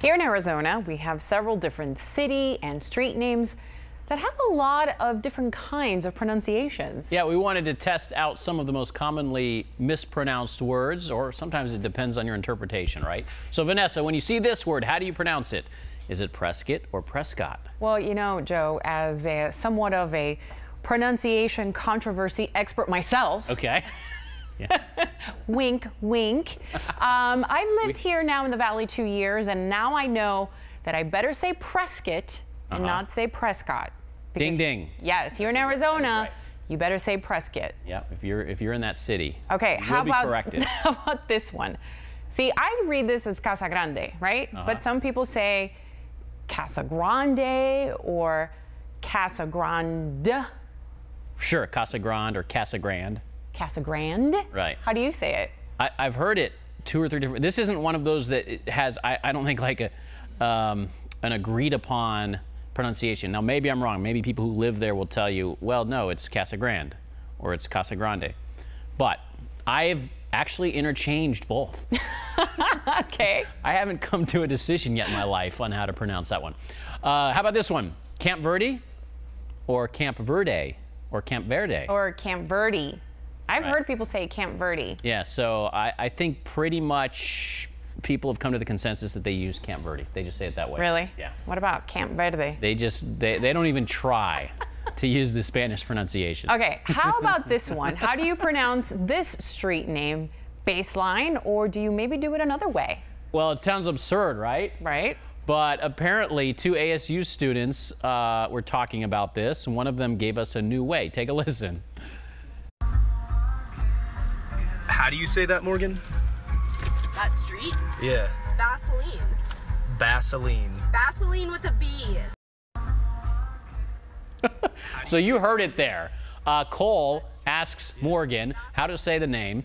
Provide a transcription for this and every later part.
Here in Arizona, we have several different city and street names that have a lot of different kinds of pronunciations. Yeah, we wanted to test out some of the most commonly mispronounced words, or sometimes it depends on your interpretation, right? So Vanessa, when you see this word, how do you pronounce it? Is it Prescott or Prescott? Well, you know, Joe, as somewhat of a pronunciation controversy expert myself. Okay. Yeah. Wink, wink. I've lived here now in the Valley 2 years, and now I know that I better say Prescott and not say Prescott. Ding, ding. Yes, here in Arizona, right. You better say Prescott. Yeah, if you're in that city. Okay, how about this one? See, I read this as Casa Grande, right? But some people say Casa Grande or Casa Grande. Sure, Casa Grande or Casa Grande. Casa Grande? Right. How do you say it? I've heard it 2 or 3 different. This isn't one of those that it has, I don't think, like an agreed upon pronunciation. Now, maybe I'm wrong. Maybe people who live there will tell you, well, no, it's Casa Grande or it's Casa Grande. But I've actually interchanged both. Okay. I haven't come to a decision yet in my life on how to pronounce that one. How about this one? Camp Verde or Camp Verde or Camp Verde? Or Camp Verde. I've heard people say Camp Verde. Yeah, so I think pretty much people have come to the consensus that they use Camp Verde. They just say it that way. Really? Yeah. What about Camp Verde? They don't even try to use the Spanish pronunciation. Okay, how about this one? How do you pronounce this street name? Baseline, or do you maybe do it another way? Well, it sounds absurd, right? Right. But apparently 2 ASU students were talking about this, and one of them gave us a new way. Take a listen. How do you say that, Morgan? That street? Yeah. Vaseline. Vaseline. Vaseline with a B. So you heard it there. Cole asks Morgan how to say the name.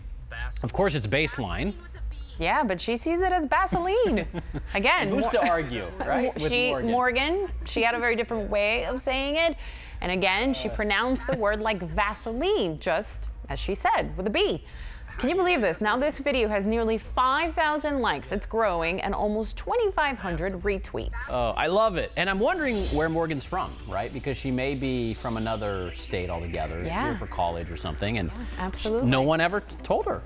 Of course, it's baseline. Yeah, but she sees it as Vaseline. Again, Who's to argue, right? With Morgan, she had a very different way of saying it. And again, she pronounced the word like Vaseline, just as she said, with a B. Can you believe this? Now this video has nearly 5,000 likes. It's growing, and almost 2,500 retweets. Oh, I love it. And I'm wondering where Morgan's from, right? Because she may be from another state altogether, here for college or something, and absolutely. no one ever told her.